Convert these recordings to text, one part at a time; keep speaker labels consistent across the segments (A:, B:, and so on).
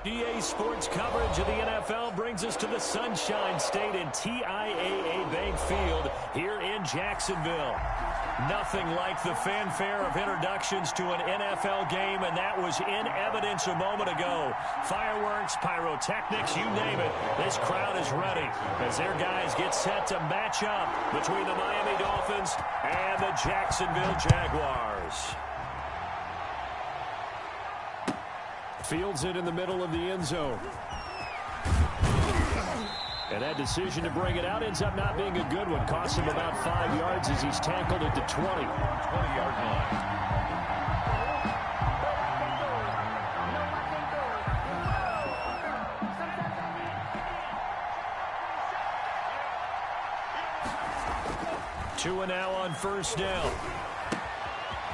A: EA Sports coverage of the NFL brings us to the Sunshine State and TIAA Bank Field here in Jacksonville. Nothing like the fanfare of introductions to an NFL game, and that was in evidence a moment ago. Fireworks, pyrotechnics, you name it. This crowd is ready as their guys get set to match up between the Miami Dolphins and the Jacksonville Jaguars. Fields it in the middle of the end zone. And that decision to bring it out ends up not being a good one. Costs him about 5 yards as he's tackled at the 20-yard line. Tua now on first down.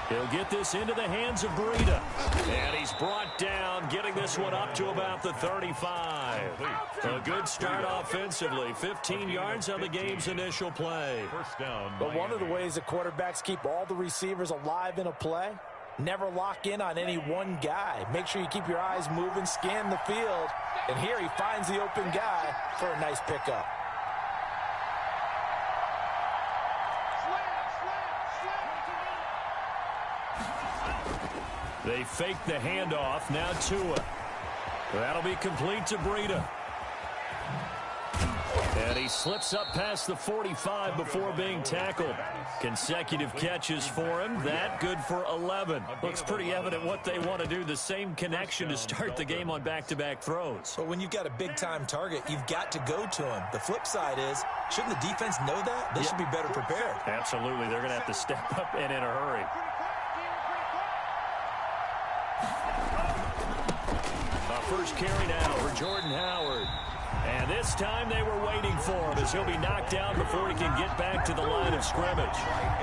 A: He'll get this into the hands of Breida. And he's brought down, getting this one up to about the 35. A good start offensively. 15 yards on the game's initial play.
B: First down.
C: But one of the ways that quarterbacks keep all the receivers alive in a play, never lock in on any one guy. Make sure you keep your eyes moving, scan the field. And here he finds the open guy for a nice pickup.
A: They fake the handoff. Now Tua. That'll be complete to Breida. And he slips up past the 45 before being tackled. Consecutive catches for him. That good for 11. Looks pretty evident what they want to do. The same connection to start the game on back-to-back throws.
C: But when you've got a big-time target, you've got to go to him. The flip side is, shouldn't the defense know that? They should be better prepared.
A: Absolutely. They're going to have to step up and in a hurry. First carry now for Jordan Howard. And this time they were waiting for him as he'll be knocked down before he can get back to the line of scrimmage.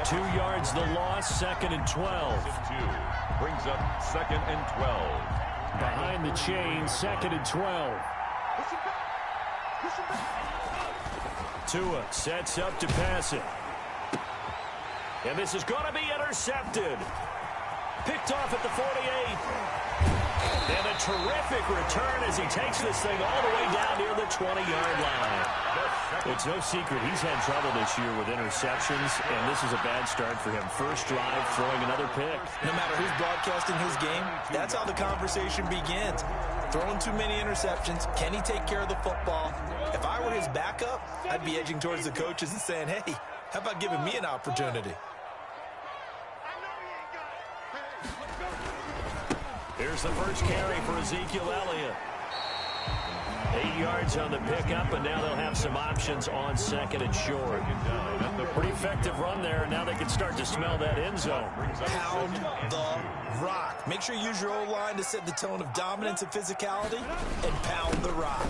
A: 2 yards the loss, 2nd and 12.
B: Brings up 2nd and 12.
A: Behind the chain, 2nd and 12. Tua sets up to pass it. And this is going to be intercepted. Picked off at the 48. And a terrific return as he takes this thing all the way down near the 20-yard line. It's no secret he's had trouble this year with interceptions, and this is a bad start for him. First drive, throwing another pick.
C: No matter who's broadcasting his game, that's how the conversation begins. Throwing too many interceptions. Can he take care of the football? If I were his backup, I'd be edging towards the coaches and saying, hey, how about giving me an opportunity?
A: Here's the first carry for Ezekiel Elliott. 8 yards on the pickup, and now they'll have some options on 2nd and short. Pretty effective run there, and now they can start to smell that end zone.
C: Pound the rock. Make sure you use your O-line to set the tone of dominance and physicality, and pound the rock.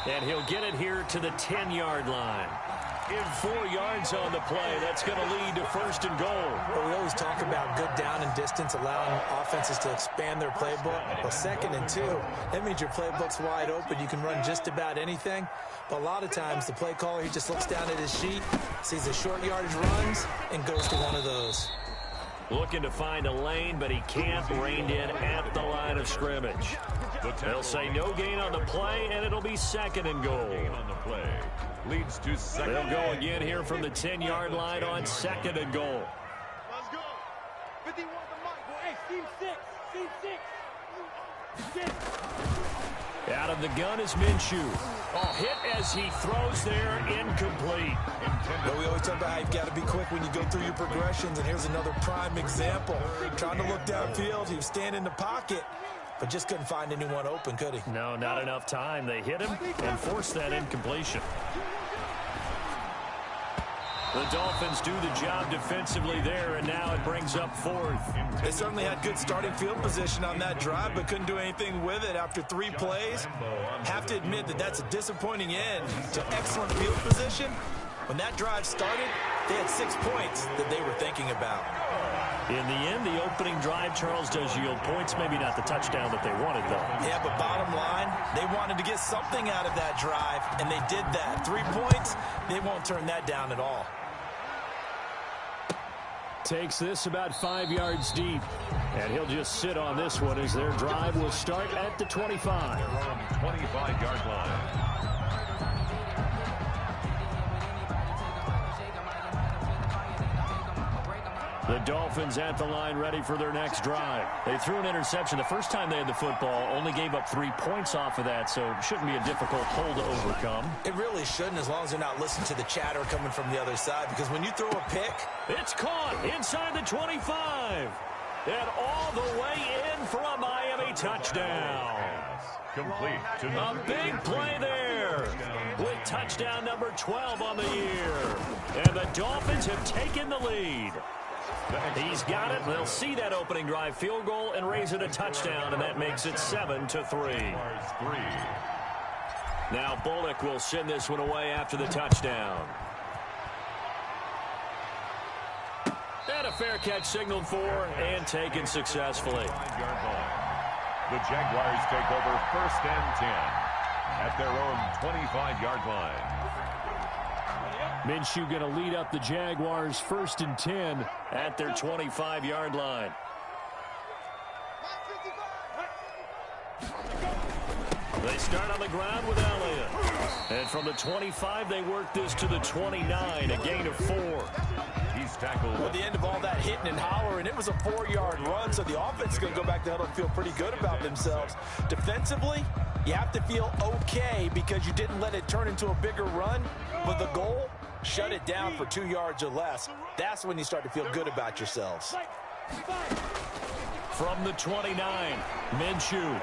A: And he'll get it here to the 10-yard line. In 4 yards on the play. That's going to lead to 1st and goal.
C: Well, we always talk about good down and distance, allowing offenses to expand their playbook. Well, 2nd and 2, that means your playbook's wide open. You can run just about anything. But a lot of times, the play caller, he just looks down at his sheet, sees the short yardage runs, and goes to one of those.
A: Looking to find a lane, but he can't. Reined in at the line of scrimmage. They'll say no gain on the play, and it'll be 2nd and goal.
B: On the play. Leads to 2nd.
A: They'll go again here from the 10-yard line on 2nd and goal.
D: Let's go. 51 to Mike. Hey, team 6.
A: Out of the gun is Minshew. Hit as he throws there, incomplete.
C: But we always talk about how you've got to be quick when you go through your progressions, and here's another prime example. Trying to look downfield, he was standing in the pocket, but just couldn't find anyone open, could he?
A: No, not enough time. They hit him and forced that incompletion. The Dolphins do the job defensively there, and now it brings up 4th.
C: They certainly had good starting field position on that drive, but couldn't do anything with it after 3 plays. Have to admit that that's a disappointing end to excellent field position. When that drive started, they had 6 points that they were thinking about.
A: In the end, the opening drive, Charles, does yield points. Maybe not the touchdown that they wanted, though.
C: Yeah, but bottom line, they wanted to get something out of that drive, and they did that. 3 points, they won't turn that down at all.
A: Takes this about 5 yards deep. And he'll just sit on this one as their drive will start at the 25.
B: 25-yard line.
A: The Dolphins at the line ready for their next drive. They threw an interception the first time they had the football, only gave up 3 points off of that, so it shouldn't be a difficult hole to overcome.
C: It really shouldn't, as long as they're not listening to the chatter coming from the other side, because when you throw a pick...
A: It's caught inside the 25. And all the way in for a Miami touchdown.
B: Complete to
A: a big play there with touchdown number 12 on the year. And the Dolphins have taken the lead. He's got it. They'll see that opening drive field goal and raise it a touchdown, and that makes it 7-3. Now Bullock will send this one away after the touchdown. And a fair catch signaled for and taken successfully.
B: The Jaguars take over 1st and 10 at their own 25-yard line.
A: Minshew going to lead up the Jaguars 1st and 10 at their 25-yard line. They start on the ground with Elliott. And from the 25, they work this to the 29, a gain of 4.
B: He's tackled.
C: At the end of all that hitting and hollering, it was a 4-yard run, so the offense is going to go back to huddle and feel pretty good about themselves. Defensively, you have to feel okay because you didn't let it turn into a bigger run, but the goal, shut it down for 2 yards or less. That's when you start to feel good about yourselves.
A: From the 29, Minshew.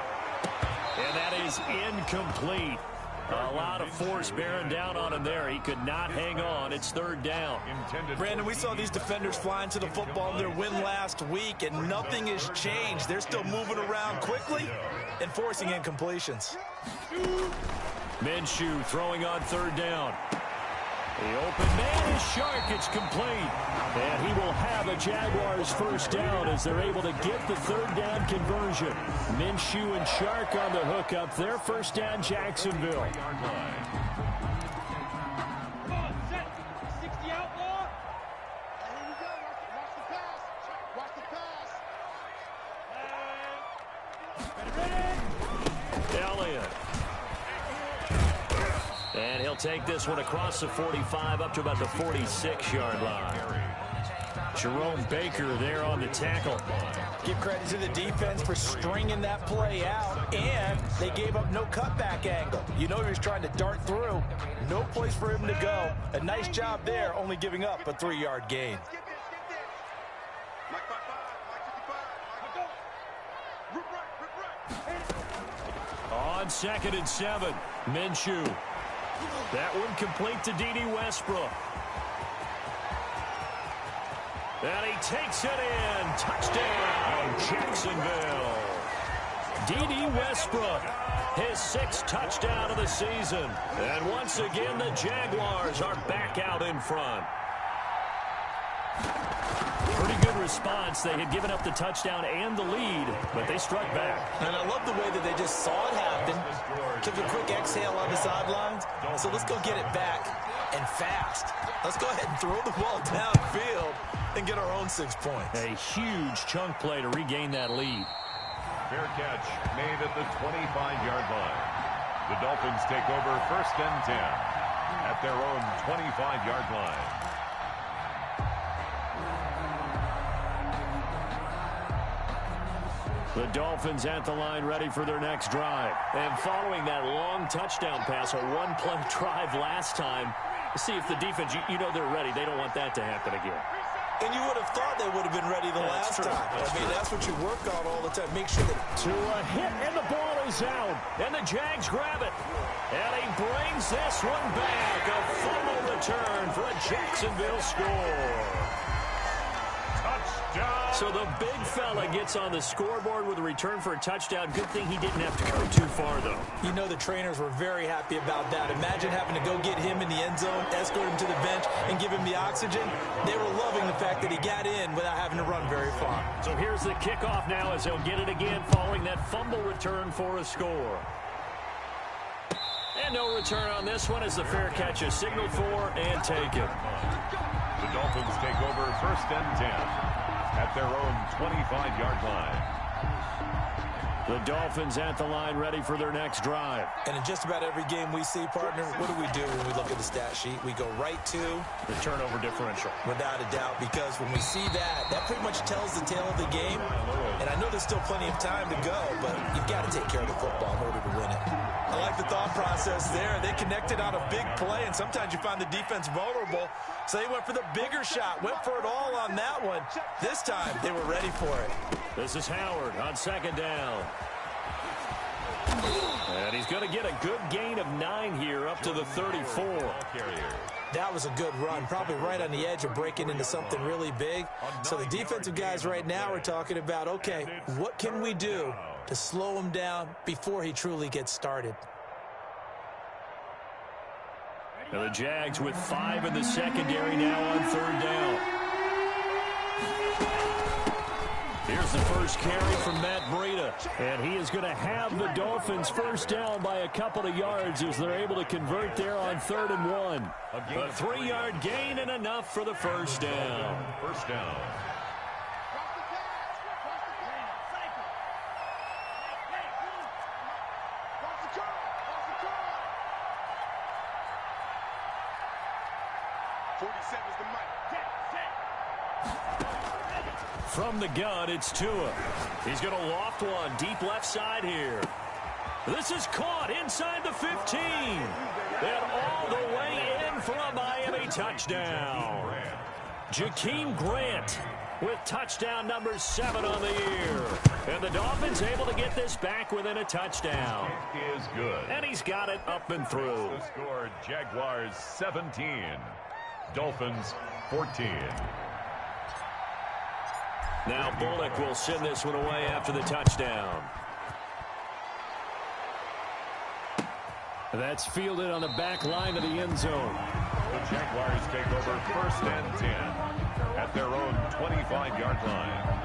A: And that is incomplete. A lot of force bearing down on him there. He could not hang on. It's 3rd down.
C: Brandon, we saw these defenders flying to the football in their win last week, and nothing has changed. They're still moving around quickly and forcing incompletions.
A: Minshew throwing on 3rd down. The open man is Shark. It's complete. And he will have a Jaguars 1st down as they're able to get the 3rd down conversion. Minshew and Shark on the hook up their 1st down, Jacksonville. Elliott. And he'll take this one across the 45 up to about the 46-yard line. Jerome Baker there on the tackle.
C: Give credit to the defense for stringing that play out, and they gave up no cutback angle. You know he was trying to dart through. No place for him to go. A nice job there, only giving up a 3-yard gain.
A: On 2nd and 7, Minshew. That one complete to D.D. Westbrook. And he takes it in. Touchdown, Jacksonville. D.D. Westbrook, his 6th touchdown of the season. And once again, the Jaguars are back out in front. Pretty good response. They had given up the touchdown and the lead, but they struck back. And I love the way that they just saw it happen. Took a quick exhale on the sidelines. So let's go get it back and fast. Let's go ahead and throw the ball downfield and get our own 6 points. A huge chunk play to regain that lead.
B: Fair catch made at the 25-yard line. The Dolphins take over 1st and 10 at their own 25-yard line.
A: The Dolphins at the line ready for their next drive. And following that long touchdown pass, a one-play drive last time, see if the defense, you know they're ready. They don't want that to happen again.
C: And you would have thought they would have been ready the last time. I mean, that's what you work on all the time. Make sure that...
A: To a hit, and the ball is out. And the Jags grab it. And he brings this one back. A fumble return for a Jacksonville score. Touchdown. So the big fella gets on the scoreboard with a return for a touchdown. Good thing he didn't have to go too far, though.
C: You know the trainers were very happy about that. Imagine having to go get him in the end zone, escort him to the bench, and give him the oxygen. They were loving the fact that he got in without having to run very far.
A: So here's the kickoff now as they'll get it again following that fumble return for a score. And no return on this one as the fair catch is signaled for and taken.
B: The Dolphins take over 1st and 10 at their own 25-yard line.
A: The Dolphins at the line ready for their next drive.
C: And in just about every game we see, partner, what do we do when we look at the stat sheet? We go right to
A: the turnover differential.
C: Without a doubt, because when we see that, that pretty much tells the tale of the game. And I know there's still plenty of time to go, but you've got to take care of the football in order to win it. I like the thought process there. They connected on a big play, and sometimes you find the defense vulnerable. So they went for the bigger shot, went for it all on that one. This time, they were ready for it.
A: This is Howard on 2nd down. And he's going to get a good gain of 9 here up to the 34.
C: That was a good run, probably right on the edge of breaking into something really big. So the defensive guys right now are talking about, okay, what can we do to slow him down before he truly gets started?
A: Now the Jags with 5 in the secondary now on 3rd down. Here's the first carry from Matt Breida. And he is going to have the Dolphins first down by a couple of yards as they're able to convert there on 3rd and 1. A 3-yard gain and enough for the first down.
B: First down.
A: From the gun, it's Tua. He's going to loft one deep left side here. This is caught inside the 15. And all the way in for a Miami touchdown. Jakeem Grant with touchdown number 7 on the year. And the Dolphins able to get this back within a touchdown.
B: It is good.
A: And he's got it up and through.
B: The score, Jaguars 17. Dolphins 14.
A: Now Bullock will send this one away after the touchdown. That's fielded on the back line of the end zone.
B: The Jaguars take over 1st and 10 at their own 25-yard line.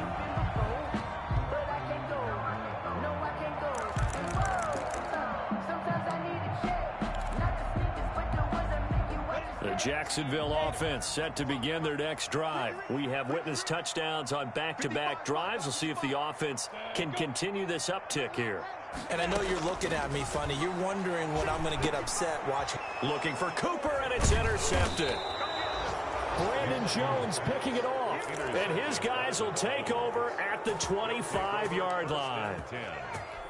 A: The Jacksonville offense set to begin their next drive. We have witnessed touchdowns on back-to-back drives. We'll see if the offense can continue this uptick here.
C: And I know you're looking at me funny. You're wondering when I'm going to get upset watching.
A: Looking for Cooper, and it's intercepted. Brandon Jones picking it off. And his guys will take over at the 25-yard line.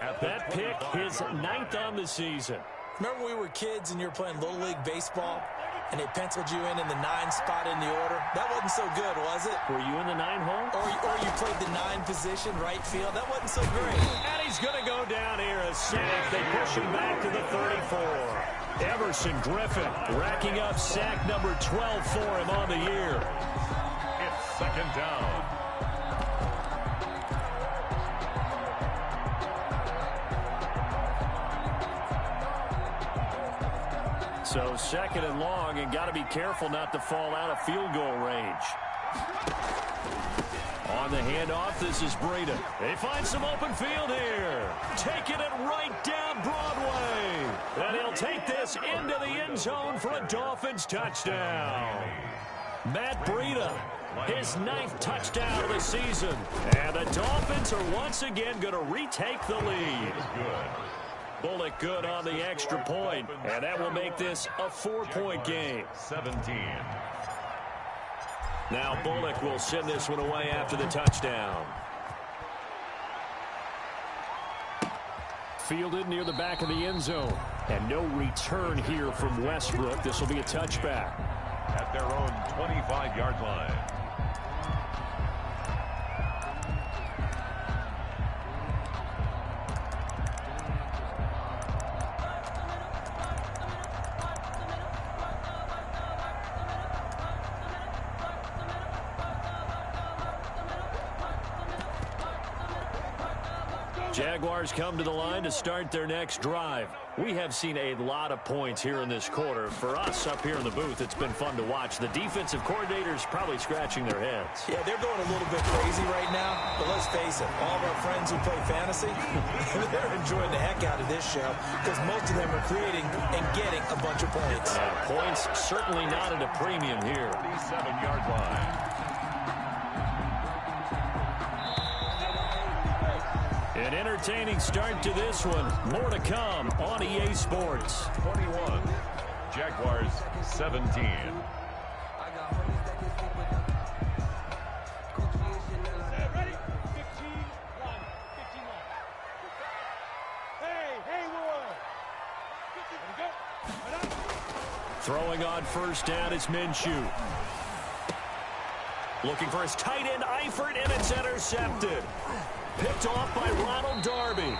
A: That pick, his 9th on the season.
C: Remember when we were kids and you were playing Little League Baseball? And they penciled you in the 9 spot in the order. That wasn't so good, was it?
A: Were you in the 9 hole?
C: Or you played the 9 position, right field. That wasn't so great.
A: And he's going to go down here, a sack. They push him back to the 34. Everson Griffin racking up sack number 12 for him on the year.
B: It's 2nd down.
A: So 2nd and long, and got to be careful not to fall out of field goal range. On the handoff, this is Breida. They find some open field here. Taking it right down Broadway. And he'll take this into the end zone for a Dolphins touchdown. Matt Breida, his 9th touchdown of the season. And the Dolphins are once again going to retake the lead. Bullock good on the extra point, and that will make this a 4-point game.
B: 17.
A: Now Bullock will send this one away after the touchdown. Fielded near the back of the end zone. And no return here from Westbrook. This will be a touchback.
B: At their own 25-yard line.
A: Jaguars come to the line to start their next drive. We have seen a lot of points here in this quarter. For us up here in the booth, it's been fun to watch. The defensive coordinators probably scratching their heads.
C: Yeah, they're going a little bit crazy right now, but let's face it, all of our friends who play fantasy, they're enjoying the heck out of this show because most of them are creating and getting a bunch of points.
A: Yeah, points certainly not at a premium here.
B: 37-yard line.
A: An entertaining start to this one. More to come on EA Sports.
B: 21. Jaguars 17.
A: Throwing on first down is Minshew. Looking for his tight end, Eifert, and it's intercepted. Picked off by Ronald Darby.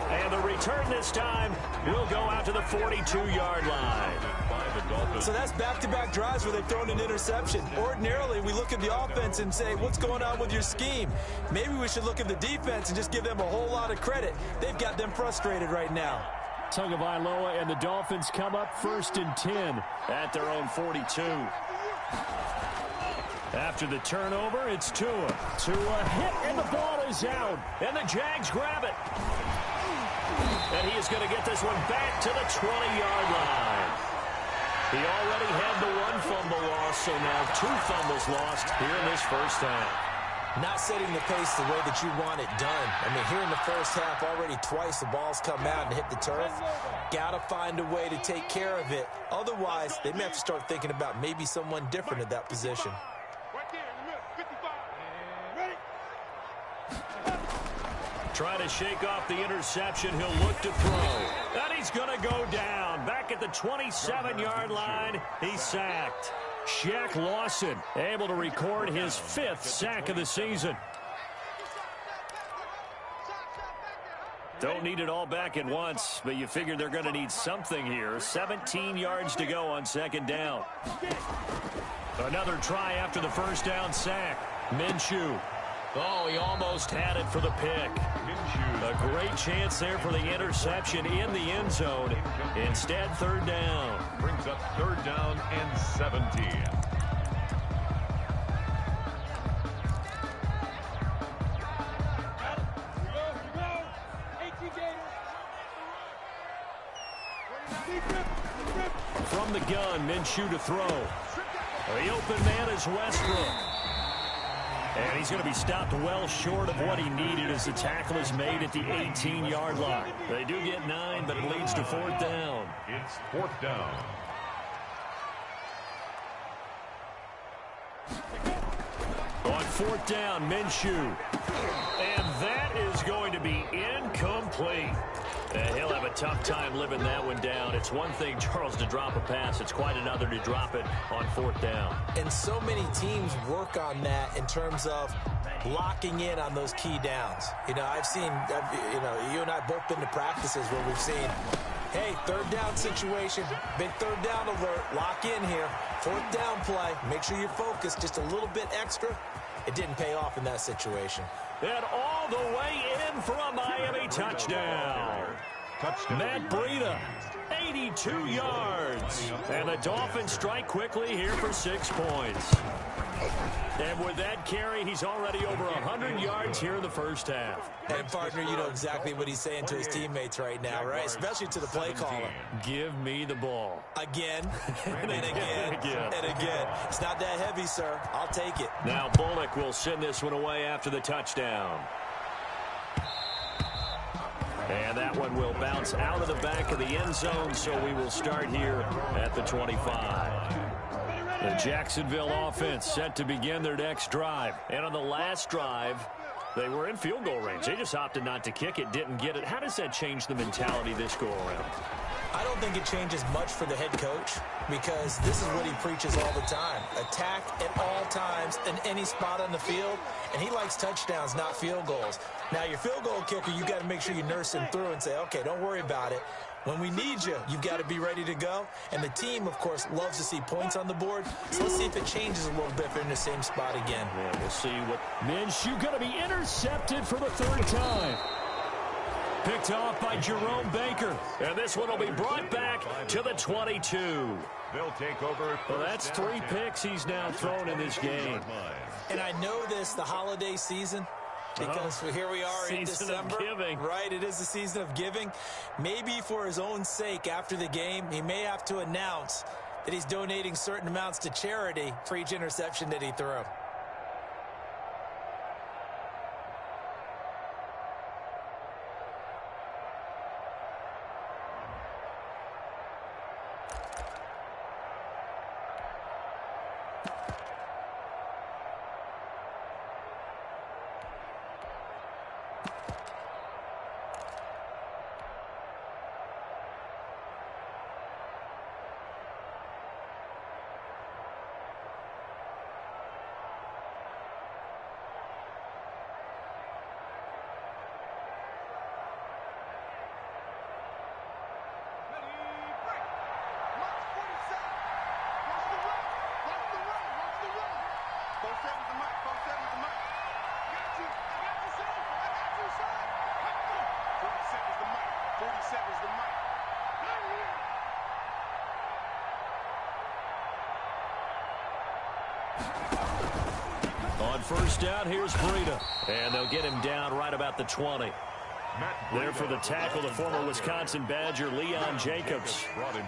A: And the return this time will go out to the 42-yard line.
C: So that's back-to-back drives where they've thrown an interception. Ordinarily, we look at the offense and say, what's going on with your scheme? Maybe we should look at the defense and just give them a whole lot of credit. They've got them frustrated right now.
A: Tagovailoa and the Dolphins come up 1st and 10 at their own 42. After the turnover, it's Tua. Tua hit, and the ball is out. And the Jags grab it. And he is going to get this one back to the 20-yard line. He already had the one fumble loss, so now 2 fumbles lost here in this first half.
C: Not setting the pace the way that you want it done. I mean, here in the first half, already twice the ball's come out and hit the turf. Got to find a way to take care of it. Otherwise, they may have to start thinking about maybe someone different at that position.
A: Trying to shake off the interception. He'll look to throw. And he's going to go down. Back at the 27-yard line, he's sacked. Shaq Lawson able to record his 5th sack of the season. Don't need it all back at once, but you figure they're going to need something here. 17 yards to go on 2nd down. Another try after the first down sack. Minshew. Oh, he almost had it for the pick. A great chance there for the interception in the end zone. Instead, 3rd down.
B: Brings up 3rd down and 17.
A: From the gun, Minshew to throw. The open man is Westbrook. And he's going to be stopped well short of what he needed as the tackle is made at the 18-yard line. They do get 9, but it leads to 4th down.
B: It's 4th down.
A: On 4th down, Minshew. And that is going to be incomplete. And he'll have a tough time living that one down. It's one thing, Charles, to drop a pass. It's quite another to drop it on 4th down.
C: And so many teams work on that in terms of locking in on those key downs. You know, you and I both been to practices where we've seen, hey, 3rd down situation, big 3rd down alert, lock in here, 4th down play, make sure you're focused just a little bit extra. It didn't pay off in that situation.
A: And all the way in for a Miami touchdown. Matt Breida, 82 yards. And the Dolphins strike quickly here for 6 points. And with that carry, he's already over 100 yards here in the first half.
C: And, partner, you know exactly what he's saying to his teammates right now, right? Especially to the play caller.
A: Give me the ball.
C: Again, and again, and again. It's not that heavy, sir. I'll take it.
A: Now Bullock will send this one away after the touchdown. And that one will bounce out of the back of the end zone, so we will start here at the 25. The Jacksonville offense set to begin their next drive. And on the last drive, they were in field goal range. They just opted not to kick it, didn't get it. How does that change the mentality this go-around?
C: I don't think it changes much for the head coach because this is what he preaches all the time. Attack at all times in any spot on the field, and he likes touchdowns, not field goals. Now, your field goal kicker, you got to make sure you nurse him through and say, okay, don't worry about it. When we need you, you've got to be ready to go. And the team, of course, loves to see points on the board. So let's see if it changes a little bit if they're in the same spot again.
A: Yeah, we'll see what Minshew going to be intercepted for the 3rd time. Picked off by Jerome Baker. And this one will be brought back to the 22.
B: They'll take over.
A: Well, that's 3 picks he's now thrown in this game.
C: And I know this, the holiday season, because here we are in December.
A: Season of giving.
C: Right, it is the season of giving. Maybe for his own sake after the game, he may have to announce that he's donating certain amounts to charity for each interception that he threw.
A: On first down, here's Breida. And they'll get him down right about the 20. There for the tackle, the former Wisconsin Badger, Leon Jacobs.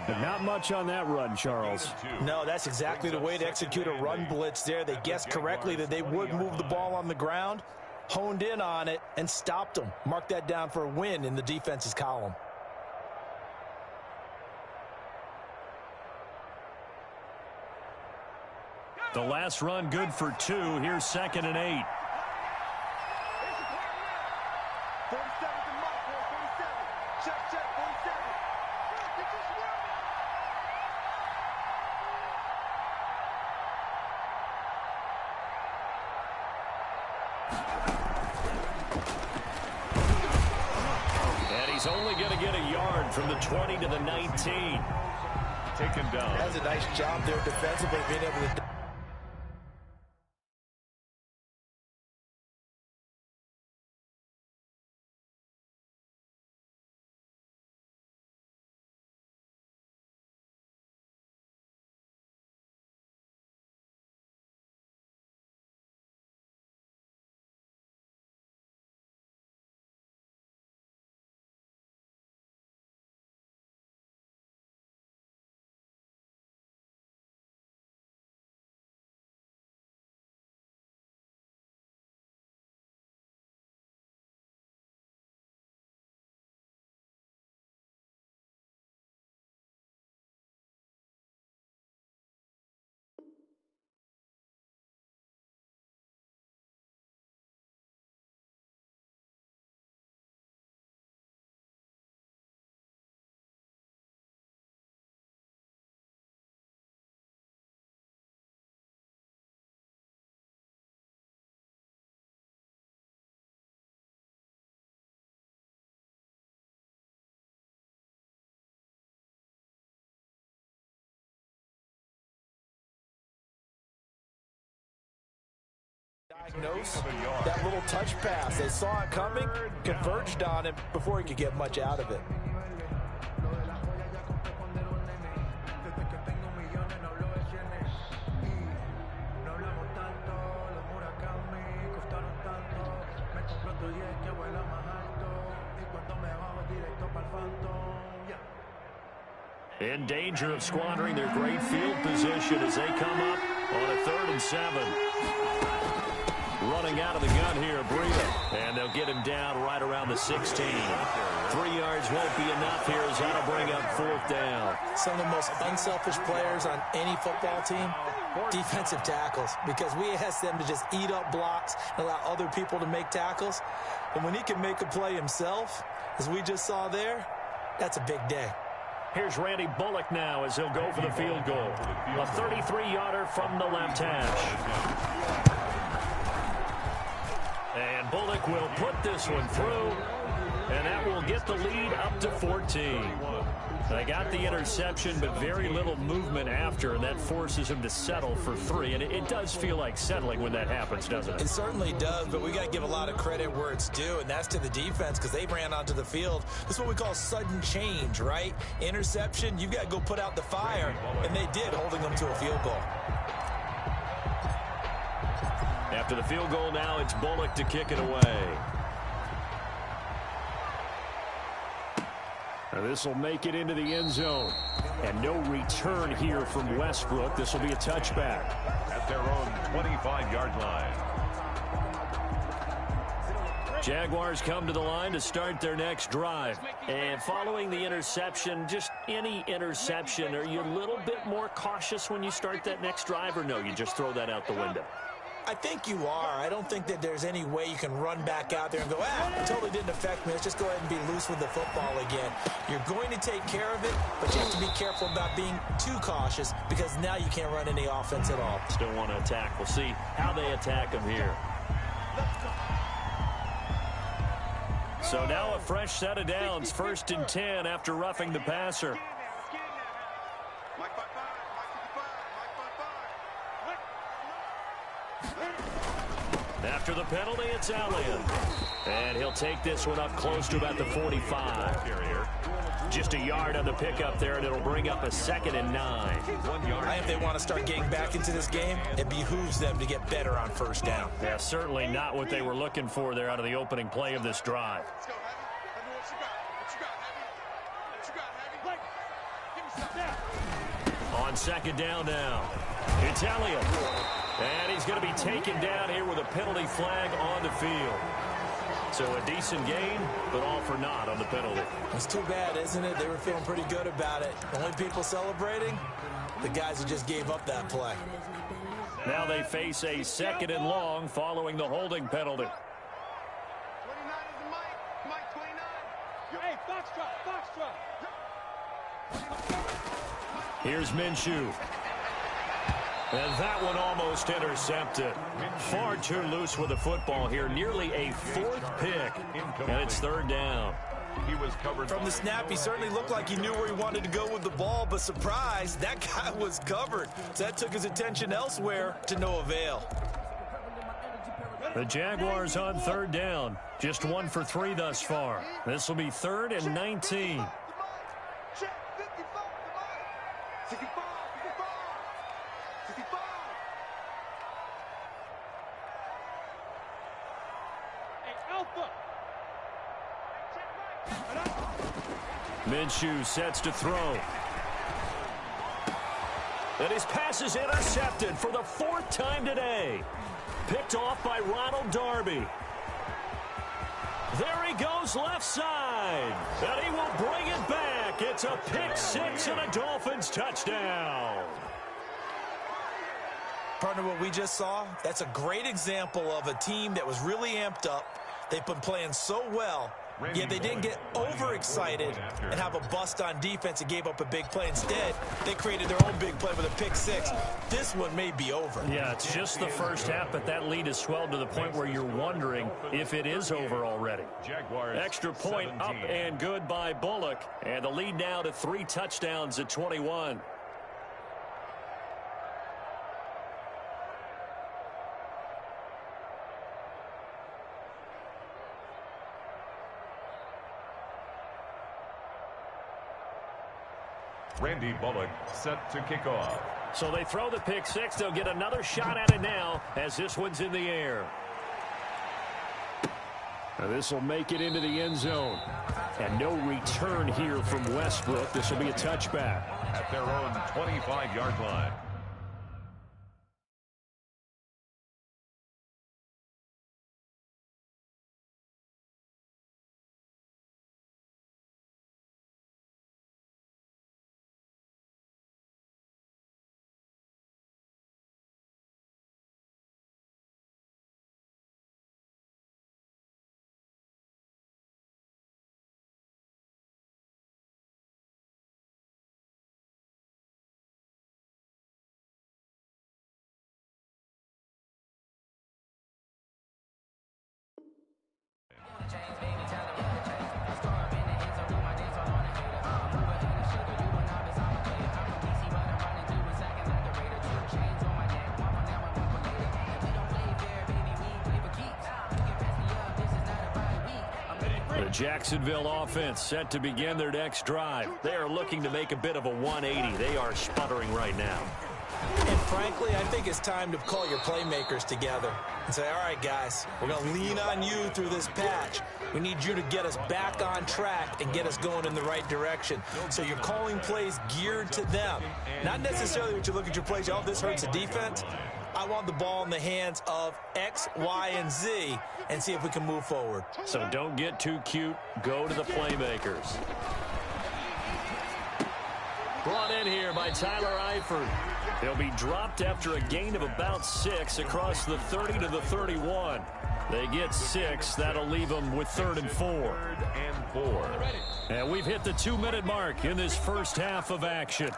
E: But not much on that run, Charles.
C: No, that's exactly the way to execute a run blitz there. They guessed correctly that they would move the ball on the ground, honed in on it, and stopped them. Mark that down for a win in the defense's column.
A: The last run good for 2. Here's 2nd and 8.
D: 47 to Mike, 47. Check, 47. Get this
A: And he's only going to get a yard from the 20 to the 19.
B: Taken down.
C: That's a nice job there defensively, being able to... diagnose that little touch pass. They saw it coming, converged on him before he could get much out of it.
A: In danger of squandering their great field position as they come up on a 3rd and 7. Running out of the gun here, Breida. And they'll get him down right around the 16. 3 yards won't be enough here as that'll bring up 4th down.
C: Some of the most unselfish players on any football team, defensive tackles, because we ask them to just eat up blocks and allow other people to make tackles. And when he can make a play himself, as we just saw there, that's a big day.
A: Here's Randy Bullock now as he'll go for the field goal. A 33-yarder from the left hash. And Bullock will put this one through. And that will get the lead up to 14. They got the interception, but very little movement after, and that forces him to settle for 3. And it does feel like settling when that happens, doesn't it?
C: It certainly does, but we got to give a lot of credit where it's due, and that's to the defense because they ran onto the field. This is what we call sudden change, right? Interception, you've got to go put out the fire, and they did, holding them to a field goal.
A: After the field goal now, it's Bullock to kick it away.
E: This will make it into the end zone. And no return here from Westbrook. This will be a touchback.
B: At their own 25-yard line.
A: Jaguars come to the line to start their next drive. And following the interception, just any interception, are you a little bit more cautious when you start that next drive, or no, you just throw that out the window?
C: I think you are. I don't think that there's any way you can run back out there and go, it totally didn't affect me. Let's just go ahead and be loose with the football again. You're going to take care of it, but you have to be careful about being too cautious because now you can't run any offense at all.
A: Still want to attack. We'll see how they attack them here. So now a fresh set of downs, 1st and 10 after roughing the passer. After the penalty, it's Elliott. And he'll take this one up close to about the 45. Just a yard on the pickup there, and it'll bring up a 2nd and 9.
C: 1 yard. If they want to start getting back into this game, it behooves them to get better on 1st down.
A: Yeah, certainly not what they were looking for there out of the opening play of this drive. On 2nd down now, it's Elliott. And he's going to be taken down here with a penalty flag on the field. So a decent gain, but all for naught on the penalty.
C: It's too bad, isn't it? They were feeling pretty good about it. The only people celebrating, the guys who just gave up that play.
A: Now they face a 2nd and long following the holding penalty.
D: 29 is Mike 29. Hey, foxtrot.
A: Here's Minshew. And that one almost intercepted. Far too loose with the football here. Nearly a 4th pick. And it's 3rd down.
B: He was covered
C: from the snap. He certainly looked like he knew where he wanted to go with the ball, but surprise, that guy was covered. So that took his attention elsewhere to no avail.
A: The Jaguars on 3rd down. Just 1 for 3 thus far. This will be 3rd and 19. Minshew sets to throw. And his pass is intercepted for the 4th time today. Picked off by Ronald Darby. There he goes left side. And he will bring it back. It's a pick 6 and a Dolphins touchdown.
C: Partner, what we just saw, that's a great example of a team that was really amped up. They've been playing so well. Yeah, they didn't get overexcited and have a bust on defense and gave up a big play. Instead, they created their own big play with a pick 6. This one may be over.
A: Yeah, it's just the first half, but that lead has swelled to the point where you're wondering if it is over already. Extra point 17. Up and good by Bullock. And the lead now to 3 touchdowns at 21.
B: Randy Bullock set to kick off.
A: So they throw the pick 6. They'll get another shot at it now as this one's in the air.
E: This will make it into the end zone. And no return here from Westbrook. This will be a touchback.
B: At their own 25-yard line.
A: The Jacksonville offense set to begin their next drive. They are looking to make a bit of a 180. They are sputtering right now.
C: And frankly, I think it's time to call your playmakers together and say, all right, guys, we're going to lean on you through this patch. We need you to get us back on track and get us going in the right direction. So you're calling plays geared to them. Not necessarily what you look at your plays, oh, this hurts the defense. I want the ball in the hands of X, Y, and Z and see if we can move forward.
A: So don't get too cute. Go to the playmakers. Brought in here by Tyler Eifert. He'll be dropped after a gain of about 6 across the 30 to the 31. They get 6. That'll leave them with 3rd and 4.
B: 3rd and 4.
A: And we've hit the 2-minute mark in this first half of action.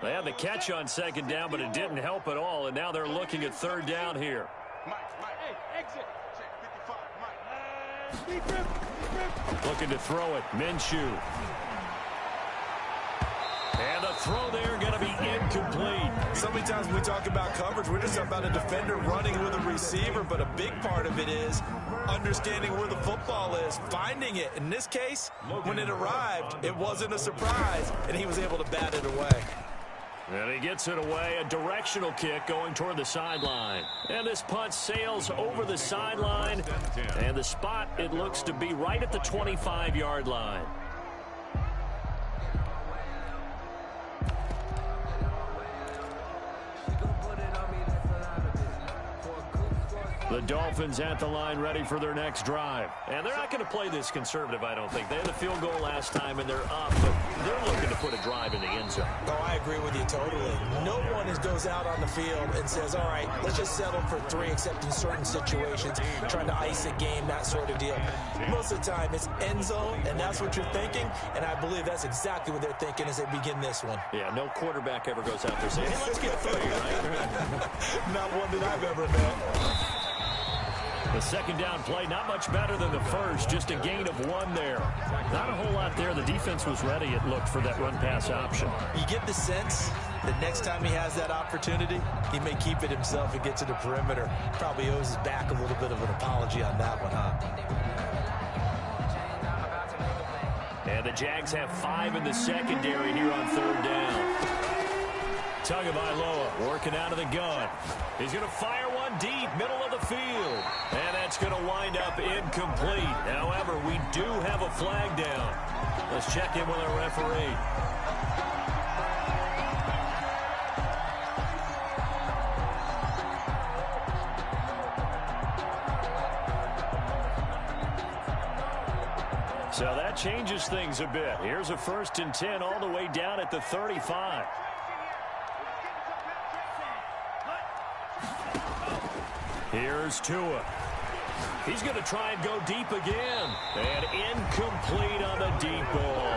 A: They had the catch on 2nd down, but it didn't help at all, and now they're looking at 3rd down here.
D: Hey, exit. Check 55,
A: Looking to throw it, Minshew. And the throw there going to be incomplete.
C: So many times when we talk about coverage, we're just talking about a defender running with a receiver, but a big part of it is understanding where the football is, finding it. In this case, when it arrived, it wasn't a surprise, and he was able to bat it away.
A: And he gets it away, a directional kick going toward the sideline. And this punt sails over the sideline, and the spot, it looks to be right at the 25-yard line. The Dolphins at the line ready for their next drive. And they're not going to play this conservative, I don't think. They had the field goal last time, and they're up, but they're looking to put a drive in the end zone.
C: Oh, I agree with you totally. No one goes out on the field and says, all right, let's just settle for 3, except in certain situations, trying to ice a game, that sort of deal. Most of the time, it's end zone, and that's what you're thinking, and I believe that's exactly what they're thinking as they begin this one.
A: Yeah, no quarterback ever goes out there saying, hey, let's get 3, right?
C: Not one that I've ever met.
A: The 2nd down play, not much better than the first, just a gain of 1 there. Not a whole lot there. The defense was ready, it looked, for that run-pass option. You
C: get the sense that next time he has that opportunity, he may keep it himself and get to the perimeter. Probably owes his back a little bit of an apology on that one, huh?
A: And the Jags have 5 in the secondary here on 3rd down. Tagovailoa working out of the gun. He's going to fire one deep, middle of the field. And that's going to wind up incomplete. However, we do have a flag down. Let's check in with our referee. So that changes things a bit. Here's a 1st and 10 all the way down at the 35. Here's Tua. He's going to try and go deep again. And incomplete on the deep ball.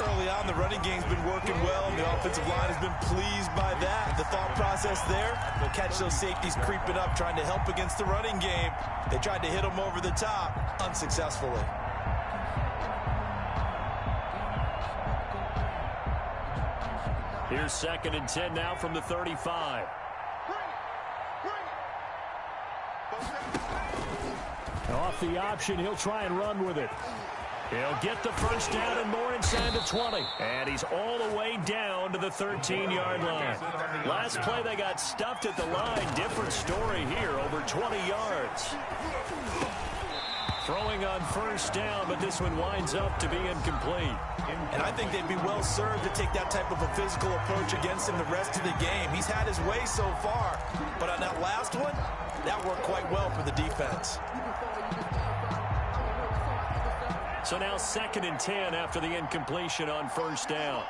C: Early on, the running game's been working well. The offensive line has been pleased by that. The thought process there, they'll catch those safeties creeping up, trying to help against the running game. They tried to hit them over the top, unsuccessfully.
A: Here's 2nd and 10 now from the 35. Off the option, he'll try and run with it. He'll get the first down and more inside the 20. And he's all the way down to the 13-yard line. Last play, they got stuffed at the line. Different story here, over 20 yards. Throwing on 1st down, but this one winds up to be incomplete.
C: And I think they'd be well served to take that type of a physical approach against him the rest of the game. He's had his way so far, but on that last one, that worked quite well for the defense.
A: So now 2nd and 10 after the incompletion on 1st down.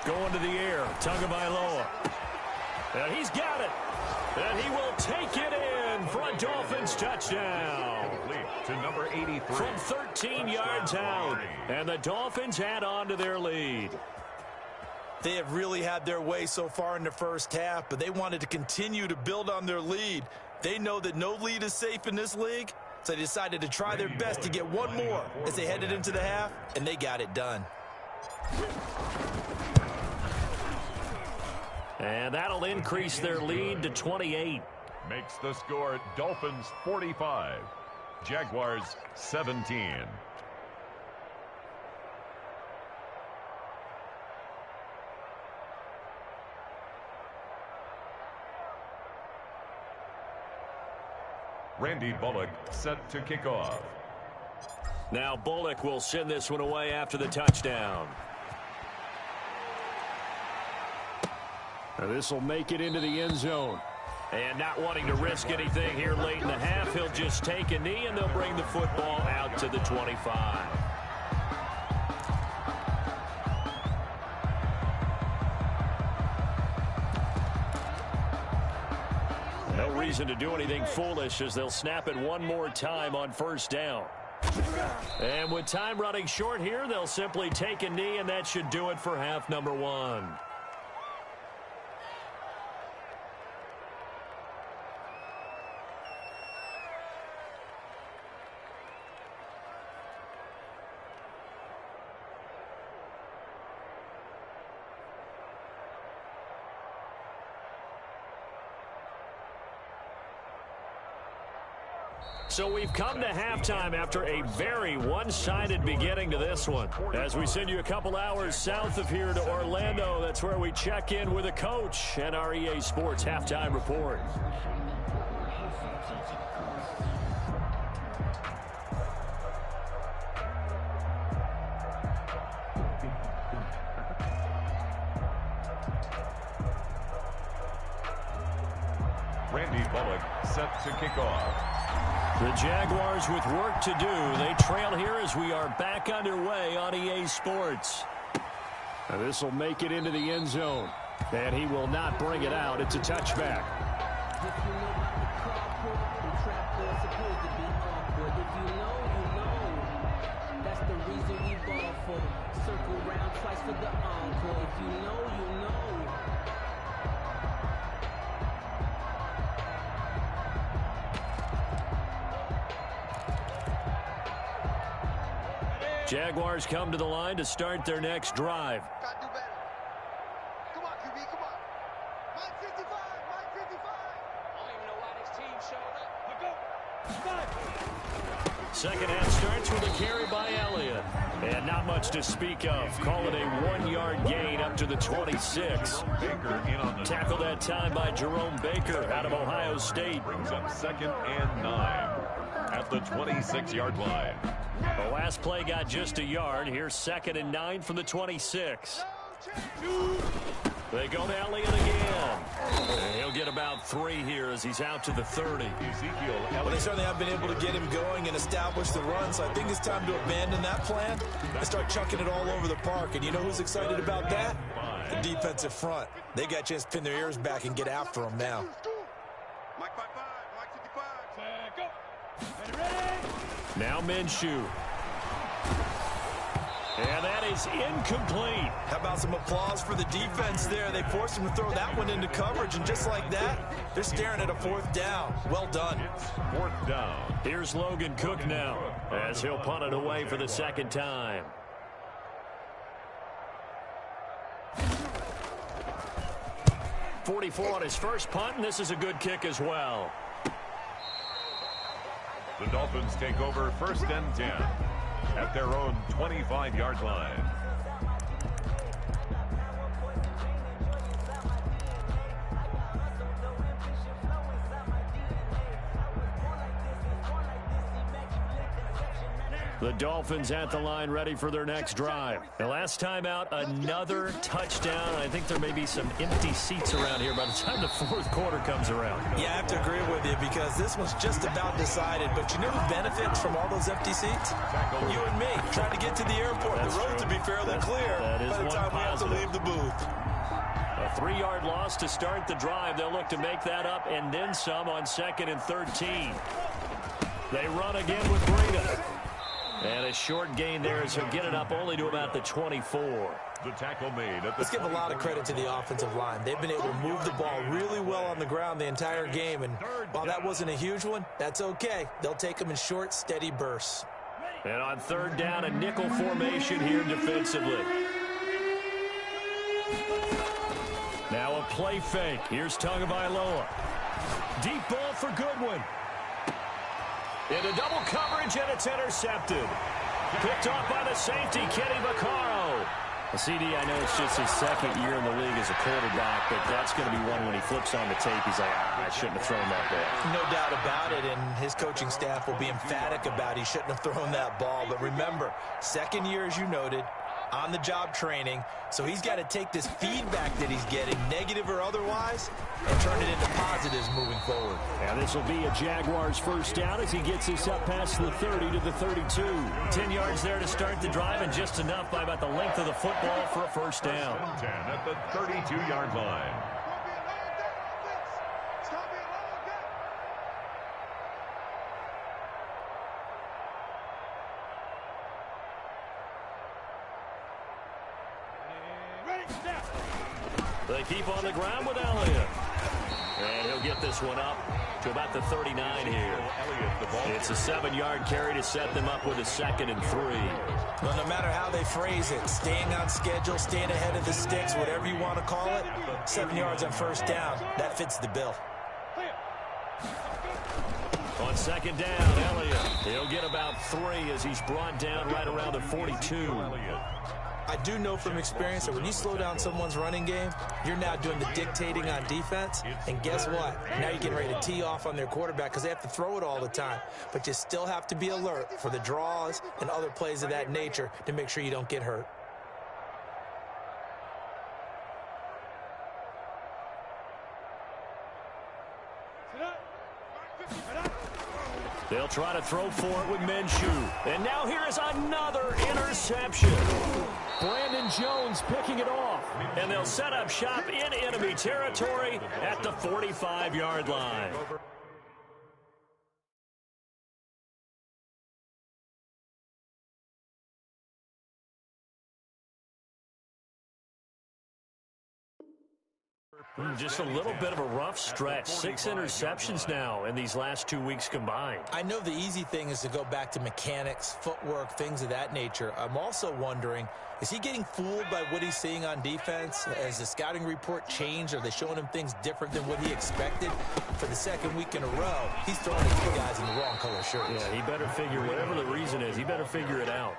A: Going to the air, Tagovailoa. And he's got it. And he will take it in for a Dolphins touchdown.
B: Complete to number 83.
A: From 13 yards out. And the Dolphins add on to their lead.
C: They have really had their way so far in the first half, but they wanted to continue to build on their lead. They know that no lead is safe in this league, so they decided to try their best to get one more as they headed into the half, and they got it done.
A: And that'll increase their lead to 28.
B: Makes the score Dolphins 45, Jaguars 17. Randy Bullock set to kick off.
A: Now Bullock will send this one away after the touchdown.
E: This will make it into the end zone.
A: And not wanting to risk anything here late in the half, he'll just take a knee and they'll bring the football out to the 25. No reason to do anything foolish as they'll snap it one more time on first down. And with time running short here, they'll simply take a knee, and that should do it for half number one. So we've come to halftime after a very one-sided beginning to this one. As we send you a couple hours south of here to Orlando, that's where we check in with a coach and our EA Sports halftime report.
B: Randy Bullock set to kick off.
A: The Jaguars with work to do. They trail here as we are back underway on EA Sports.
E: This will make it into the end zone. And he will not bring it out. It's a touchback.
A: Jaguars come to the line to start their next drive.
D: Gotta do better. Come on, QB, come on. Mike 55, Mike 55. I don't even know why this team showed up. Let's go.
A: Second half starts with a carry by Elliott. And not much to speak of. Call it a 1-yard gain up to the 26.
B: Baker in on the
A: Tackled that time by Jerome Baker out of Ohio State.
B: brings up 2nd and 9 at the 26-yard line.
A: The last play got just a yard. Here's 2nd and 9 from the 26. They go to Elliott again. And he'll get about 3 here as he's out to the 30.
B: Ezekiel
C: Well, they
B: Elliott.
C: certainly have been able to get him going and establish the run, so I think it's time to abandon that plan and start chucking it all over the park. And you know who's excited about that? The defensive front. They got a chance to pin their ears back and get after him now.
D: Mike 55, Mike 55. Go.
A: Now Minshew. And that is incomplete.
C: How about some applause for the defense there? They forced him to throw that one into coverage, and just like that, they're staring at a 4th down. Well done.
B: It's 4th down.
A: Here's Logan Cook now as he'll punt it away for the 2nd time. .44 on his first punt, and this is a good kick as well.
B: The Dolphins take over 1st and 10 at their own 25-yard line.
A: The Dolphins at the line ready for their next drive. The last time out, another touchdown. I think there may be some empty seats around here by the time the 4th quarter comes around.
C: Yeah, I have to agree with you because this one's just about decided. But you know who benefits from all those empty seats? You and me, trying to get to the airport.
A: That's
C: the road
A: true.
C: to be fairly clear
A: That is
C: by the
A: one
C: time we have to
A: positive.
C: leave the booth.
A: A 3-yard loss to start the drive. They'll look to make that up and then some on 2nd and 13. They run again with Breida. And a short gain there as he'll get it up only to about the 24.
B: The tackle made at the
C: Let's give a lot of credit to the offensive line. They've been able to move the ball really well on the ground the entire game. And while that wasn't a huge one, that's okay. They'll take them in short, steady bursts.
A: And on 3rd down, a nickel formation here defensively. Now a play fake. Here's Tagovailoa. Deep ball for Goodwin. Into double coverage, and it's intercepted. Picked off by the safety, Kenny Vaccaro. CD, I know it's just his second year in the league as a quarterback, but that's going to be one when he flips on the tape. He's like, I shouldn't have thrown that ball.
C: No doubt about it, and his coaching staff will be emphatic about he shouldn't have thrown that ball. But remember, second year, as you noted, on-the-job training, so he's got to take this feedback that he's getting, negative or otherwise, and turn it into positives moving forward.
E: And this will be a Jaguars first down as he gets us up past the 30 to the 32.
A: 10 yards there to start the drive, and just enough by about the length of the football for a first down.
B: 10 at the 32-yard line.
A: They keep on the ground with Elliott. And he'll get this one up to about the 39 here. It's a 7-yard carry to set them up with a 2nd and 3.
C: Well, no matter how they phrase it, staying on schedule, staying ahead of the sticks, whatever you want to call it, 7 yards on first down, that fits the bill.
A: On 2nd down, Elliott. He'll get about 3 as he's brought down right around the 42.
C: I do know from experience that when you slow down someone's running game, you're now doing the dictating on defense. And guess what? Now you're getting ready to tee off on their quarterback because they have to throw it all the time. But you still have to be alert for the draws and other plays of that nature to make sure you don't get hurt.
A: They'll try to throw for it with Minshew. And now here is another interception.
E: Brandon Jones picking it off.
A: And they'll set up shop in enemy territory at the 45-yard line. Just a little bit of a rough stretch. 6 interceptions now in these last 2 weeks combined.
C: I know the easy thing is to go back to mechanics, footwork, things of that nature. I'm also wondering, is he getting fooled by what he's seeing on defense? Has the scouting report changed? Are they showing him things different than what he expected? For the 2nd week in a row, he's throwing his two guys in the wrong color shirts.
A: Yeah, he better figure, whatever the reason is, he better figure it out.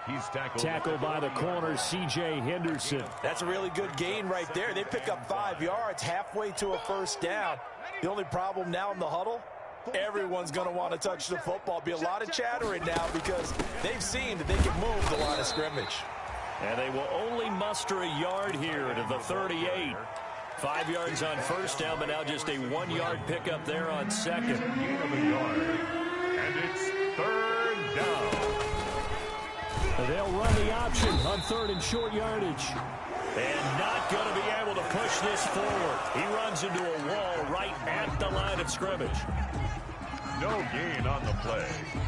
B: He's
E: tackled by the corner, C.J. Henderson.
C: That's a really good gain right there. They pick up 5 yards halfway to a first down. The only problem now in the huddle, everyone's going to want to touch the football. Be a lot of chattering now because they've seen that they can move the line of scrimmage.
A: And they will only muster a yard here to the 38. 5 yards on first down, but now just a 1-yard pickup there on second.
B: Gain of a yard. And it's 3rd down.
E: They'll run the option on 3rd and short yardage.
A: And not going to be able to push this forward. He runs into a wall right at the line of scrimmage.
B: No gain on the play.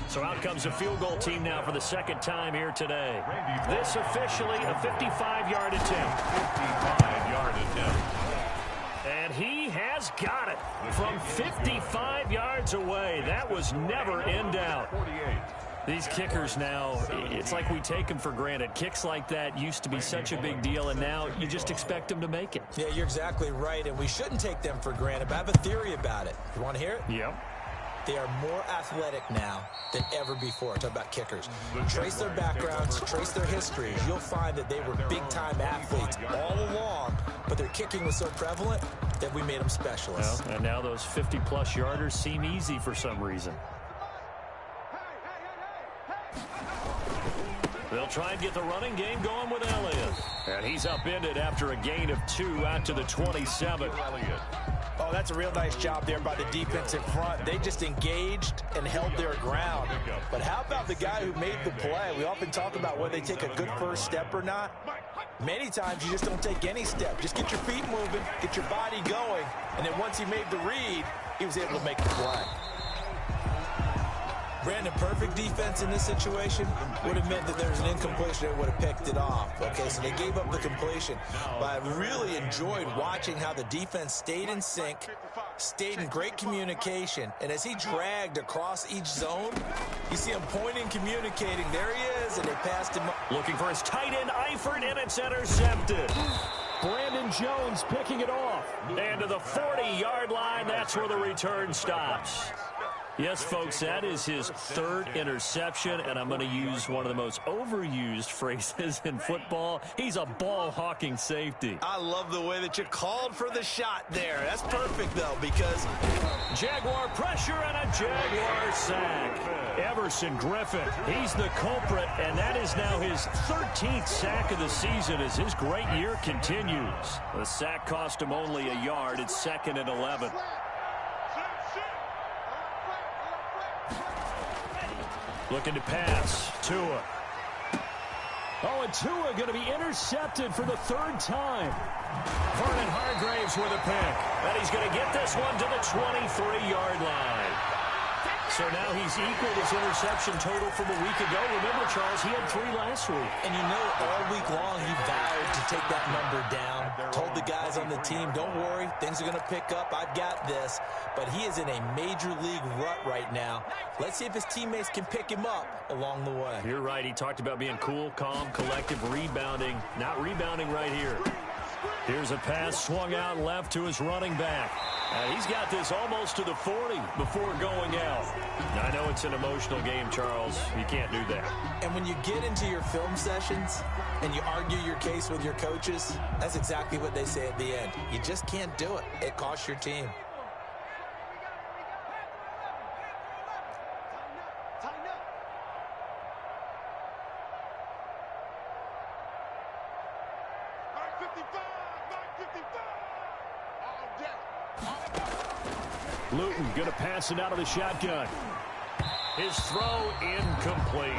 A: So out comes a field goal team now for the 2nd time here today. This officially a 55-yard attempt.
B: 55-yard attempt.
A: And he has got it from 55 yards away. That was never in doubt.
B: 48.
A: These kickers now, it's like we take them for granted. Kicks like that used to be such a big deal, and now you just expect them to make it.
C: Yeah, you're exactly right, and we shouldn't take them for granted. But I have a theory about it. You want to hear it?
A: Yep.
C: They are more athletic now than ever before. Talk about kickers. Trace their backgrounds, trace their histories. You'll find that they were big-time athletes all along, but their kicking was so prevalent that we made them specialists.
A: Well, and now those 50-plus yarders seem easy for some reason. They'll try and get the running game going with Elliott. And he's upended after a gain of 2 out to the 27.
C: Oh, that's a real nice job there by the defense in front. They just engaged and held their ground. But how about the guy who made the play? We often talk about whether they take a good first step or not. Many times you just don't take any step. Just get your feet moving, get your body going, and then once he made the read, he was able to make the play. Brandon, perfect defense in this situation would have meant that there was an incompletion that would have picked it off. Okay, so they gave up the completion. But I really enjoyed watching how the defense stayed in sync, stayed in great communication. And as he dragged across each zone, you see him pointing, communicating. There he is, and they passed him up.
A: Looking for his tight end, Eifert, and it's intercepted.
E: Brandon Jones picking it off.
A: And to the 40-yard line, that's where the return stops. Yes, folks, that is his third interception, and I'm going to use one of the most overused phrases in football. He's a ball-hawking safety.
C: I love the way that you called for the shot there. That's perfect, though, because
A: Jaguar pressure and a Jaguar sack. Everson Griffin, he's the culprit, and that is now his 13th sack of the season as his great year continues. The sack cost him only a yard. It's 2nd and 11. Looking to pass. Tua.
E: Oh, and Tua going to be intercepted for the 3rd time.
A: Vernon Hargreaves with a pick. And he's going to get this one to the 23-yard line. So now he's equaled his interception total from a week ago. Remember, Charles, he had 3 last week.
C: And you know, all week long he vowed to take that number down. Told the guys on the team, don't worry, things are going to pick up. I've got this. But he is in a major league rut right now. Let's see if his teammates can pick him up along the way.
A: You're right. He talked about being cool, calm, collective, rebounding. Not rebounding right here. Here's a pass swung out left to his running back. He's got this almost to the 40 before going out. I know it's an emotional game, Charles. You can't do that.
C: And when you get into your film sessions and you argue your case with your coaches, that's exactly what they say at the end. You just can't do it. It costs your team.
E: Luton going to pass it out of the shotgun.
A: His throw incomplete.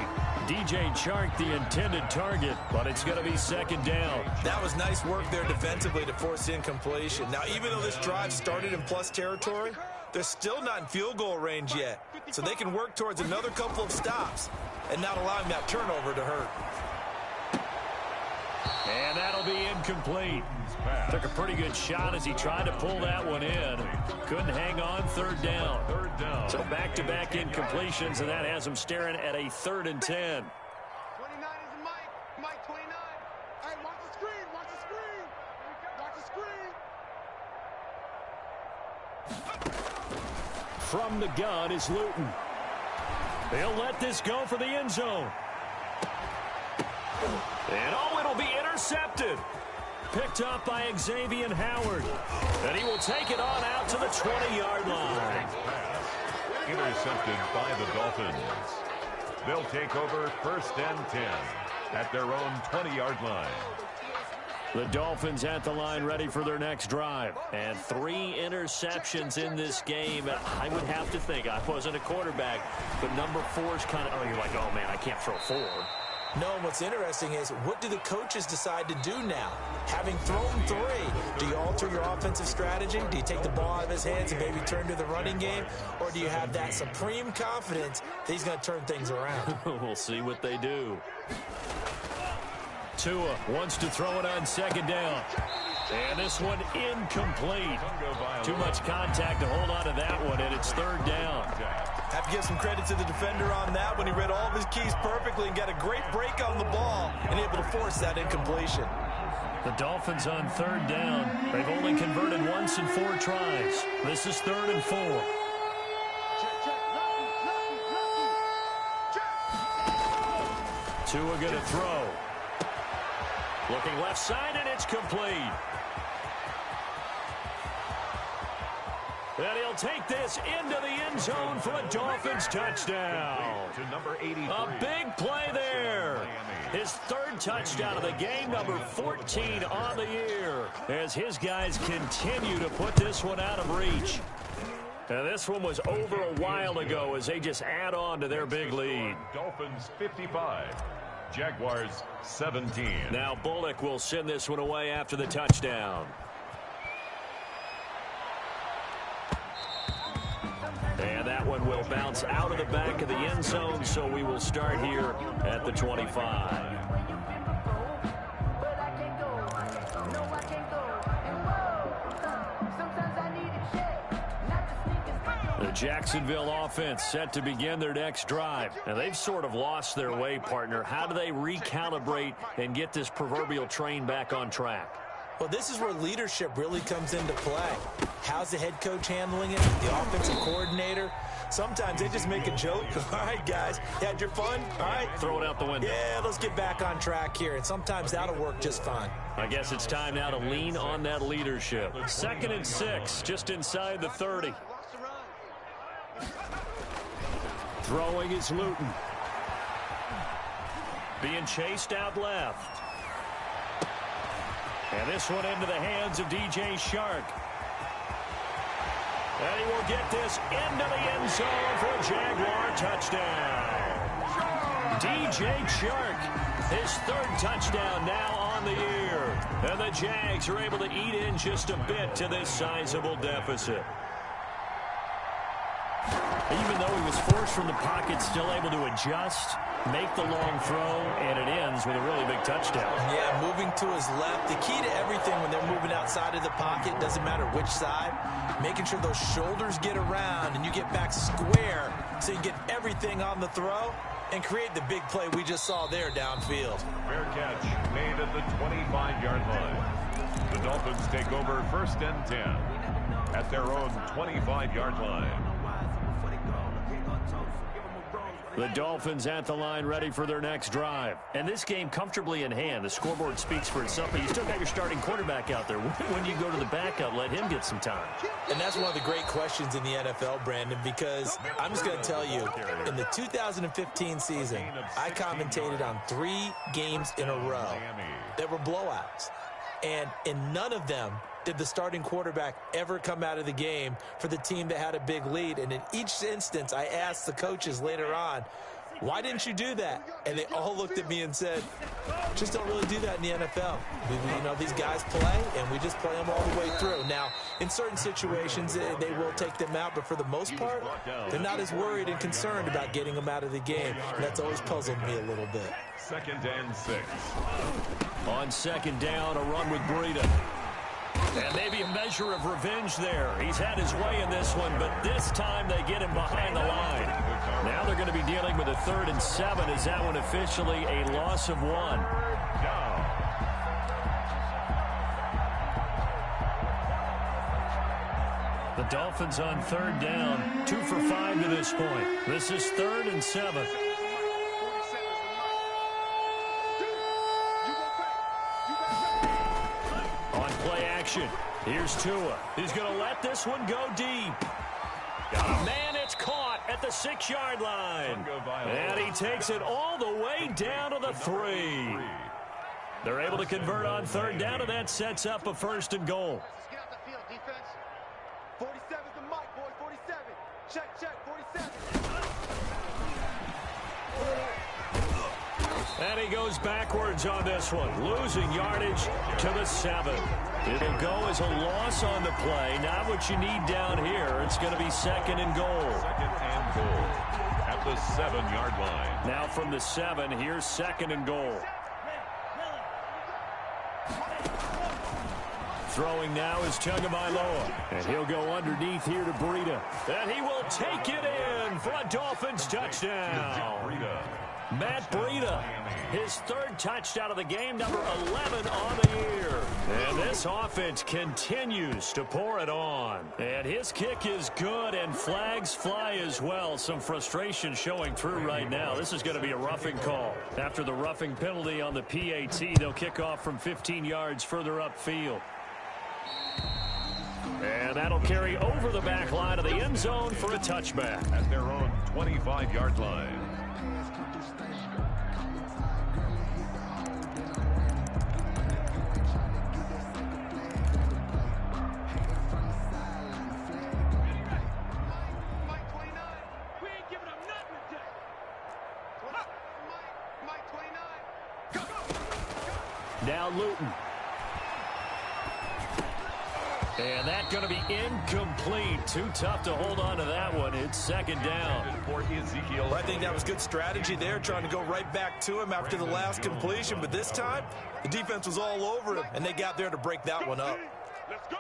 A: DJ Chark the intended target, but it's going to be 2nd down.
C: That was nice work there defensively to force incompletion. Now, even though this drive started in plus territory, they're still not in field goal range yet. So they can work towards another couple of stops and not allowing that turnover to hurt.
A: And that'll be incomplete. Took a pretty good shot as he tried to pull that one in. Couldn't hang on. 3rd down. So back-to-back incompletions, and that has him staring at a 3rd and 10.
D: 29 is the Mike. Mike 29. Hey, watch the screen. Watch the screen. Watch the screen.
E: From the gun is Luton.
A: They'll let this go for the end zone. And it'll be intercepted. Picked up by Xavier Howard. And he will take it on out to the 20-yard line.
B: Intercepted by the Dolphins. They'll take over 1st and 10 at their own 20-yard line.
A: The Dolphins at the line ready for their next drive. And 3 interceptions in this game. I would have to think, I wasn't a quarterback, but number 4 is kind of, you're like, oh, man, I can't throw 4.
C: No, and what's interesting is, what do the coaches decide to do now? Having thrown 3, do you alter your offensive strategy? Do you take the ball out of his hands and maybe turn to the running game? Or do you have that supreme confidence that he's going to turn things around?
A: We'll see what they do. Tua wants to throw it on 2nd down. And this one incomplete. Too much contact to hold on to that one, and it's 3rd down.
C: Have to give some credit to the defender on that when he read all of his keys perfectly and got a great break on the ball and able to force that incompletion.
A: The Dolphins on 3rd down. They've only converted once in 4 tries. This is 3rd and 4. Tua going to throw. Looking left side, and it's complete. And he'll take this into the end zone for a Dolphins touchdown.
B: To number 83.
A: A big play there. His 3rd touchdown of the game, number 14 on the year, as his guys continue to put this one out of reach. And this one was over a while ago as they just add on to their big lead.
B: Dolphins 55. Jaguars 17.
A: Now Bullock will send this one away after the touchdown. And that one will bounce out of the back of the end zone, so we will start here at the 25. The Jacksonville offense set to begin their next drive. And they've sort of lost their way, partner. How do they recalibrate and get this proverbial train back on track?
C: Well, this is where leadership really comes into play. How's the head coach handling it? The offensive coordinator? Sometimes they just make a joke. All right, guys, you had your fun? All right.
E: Throw it out the window.
C: Yeah, let's get back on track here. And sometimes that'll work just fine.
E: I guess it's time now to lean on that leadership. 2nd and 6, just inside the 30. Throwing is Luton. Being chased out left. And this one into the hands of DJ Shark. And he will get this into the end zone for a Jaguar touchdown. DJ Shark, his 3rd touchdown now on the year. And the Jags are able to eat in just a bit to this sizable deficit. Even though he was forced from the pocket, still able to adjust, make the long throw, and it ends with a really big touchdown.
C: Yeah, moving to his left. The key to everything when they're moving outside of the pocket, doesn't matter which side, making sure those shoulders get around and you get back square so you get everything on the throw and create the big play we just saw there downfield.
B: Fair catch made at the 25-yard line. The Dolphins take over 1st and 10 at their own 25-yard line.
E: The Dolphins at the line, ready for their next drive. And this game comfortably in hand. The scoreboard speaks for itself, but you still got your starting quarterback out there. When you go to the backup, let him get some time.
C: And that's one of the great questions in the NFL, Brandon, because I'm just going to tell you, in the 2015 season, I commentated on 3 games in a row that were blowouts. And in none of them did the starting quarterback ever come out of the game for the team that had a big lead. And in each instance, I asked the coaches later on, why didn't you do that? And they all looked at me and said, just don't really do that in the NFL. You know, these guys play, and we just play them all the way through. Now, in certain situations, they will take them out, but for the most part, they're not as worried and concerned about getting them out of the game. And that's always puzzled me a little bit.
B: 2nd and 6.
E: On 2nd down, a run with Breida. And maybe a measure of revenge there. He's had his way in this one, but this time they get him behind the line. Now they're going to be dealing with a 3rd and 7. Is that one officially a loss of 1? The Dolphins on 3rd down, 2 for 5 to this point. This is 3rd and 7. Here's Tua. He's going to let this one go deep. Man, it's caught at the 6-yard line. And he takes it all the way down to the 3. They're able to convert on 3rd down, and that sets up a 1st and goal.
D: Get out the field, defense. 47's the mic, boys. 47. Check, 47.
E: And he goes backwards on this one, losing yardage to the 7. It'll go as a loss on the play. Not what you need down here. It's going to be 2nd and goal.
B: 2nd and goal at the 7-yard line.
E: Now from the 7, here's 2nd and goal. Throwing now is Tagovailoa. And he'll go underneath here to Breida. And he will take it in for a Dolphins touchdown. Matt Breida, his 3rd touchdown of the game, number 11 on the year. And this offense continues to pour it on. And his kick is good, and flags fly as well. Some frustration showing through right now. This is going to be a roughing call. After the roughing penalty on the PAT, they'll kick off from 15 yards further upfield. And that'll carry over the back line of the end zone for a touchback.
B: At their own 25-yard line.
E: Now Luton. And that's going to be incomplete. Too tough to hold on to that one. It's 2nd down.
B: For Ezekiel.
C: Well, I think that was good strategy there, trying to go right back to him after the last completion. But this time, the defense was all over him, and they got there to break that one up.
B: Let's go.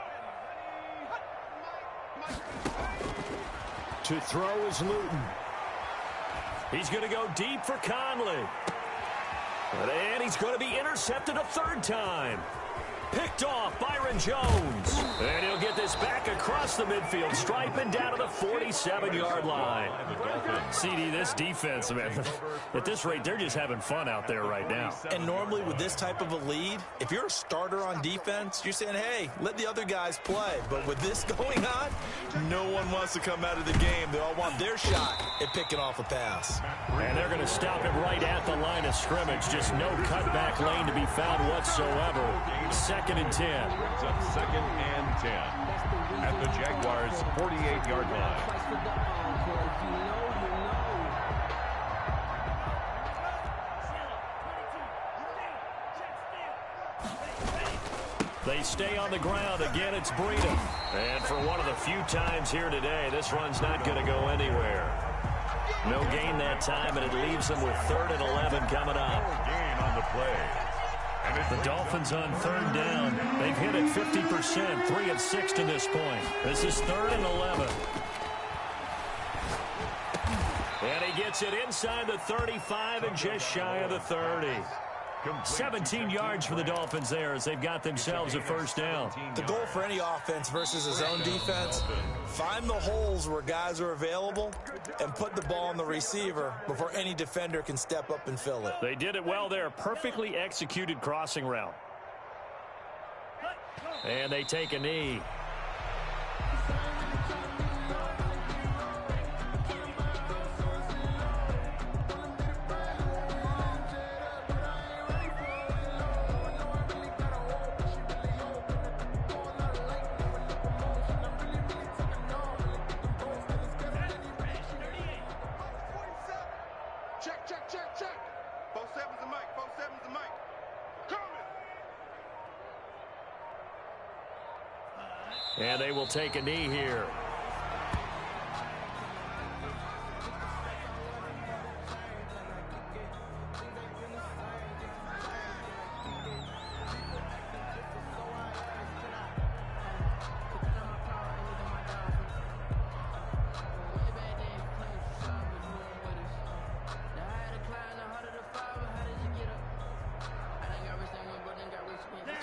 E: To throw is Luton. He's going to go deep for Conley. And he's going to be intercepted a 3rd time. Picked off Byron Jones. And he'll get this back across the midfield stripe and down to the 47-yard line. CD, this defense, man, at this rate, they're just having fun out there right now.
C: And normally with this type of a lead, if you're a starter on defense, you're saying, hey, let the other guys play. But with this going on, no one wants to come out of the game. They all want their shot at picking off a pass.
E: And they're going to stop it right at the line of scrimmage. Just no cutback lane to be found whatsoever. 2nd and 10.
B: Brings up 2nd and 10 at the Jaguars' 48-yard line.
E: They stay on the ground. Again, it's Breida. And for one of the few times here today, this run's not going to go anywhere. No gain that time, and it leaves them with 3rd and 11 coming up.
B: No gain on the play.
E: The Dolphins on 3rd down. They've hit it 50%, 3 of 6 to this point. This is 3rd and 11. And he gets it inside the 35 and just shy of the 30. 17 yards for the Dolphins there as they've got themselves a 1st down.
C: The goal for any offense versus his own defense, find the holes where guys are available and put the ball on the receiver before any defender can step up and fill it.
E: They did it well there. Perfectly executed crossing route. And they take a knee. And they will take a knee here.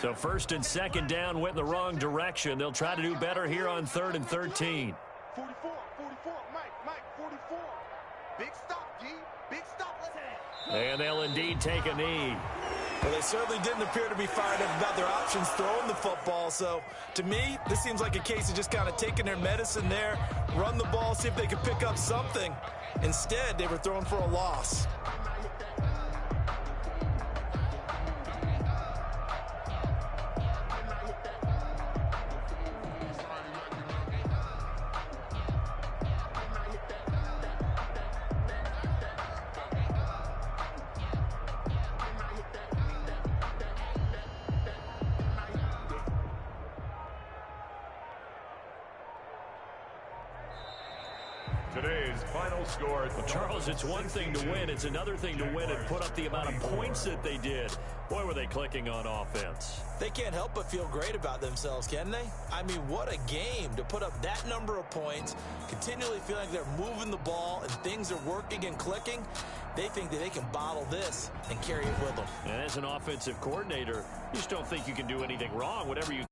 E: So 1st and 2nd down went in the wrong direction. They'll try to do better here on 3rd and 13.
D: 44, Mike, 44. Big stop, G. Big stop.
E: And they'll indeed take a knee.
C: Well, they certainly didn't appear to be fired up about their options throwing the football. So, to me, this seems like a case of just kind of taking their medicine there, run the ball, see if they could pick up something. Instead, they were throwing for a loss.
B: Today's final score.
E: Well, Charles, it's one thing to win. It's another thing to win and put up the amount of points that they did. Boy, were they clicking on offense.
C: They can't help but feel great about themselves, can they? I mean, what a game to put up that number of points, continually feeling like they're moving the ball and things are working and clicking. They think that they can bottle this and carry it with them.
E: And as an offensive coordinator, you just don't think you can do anything wrong. Whatever you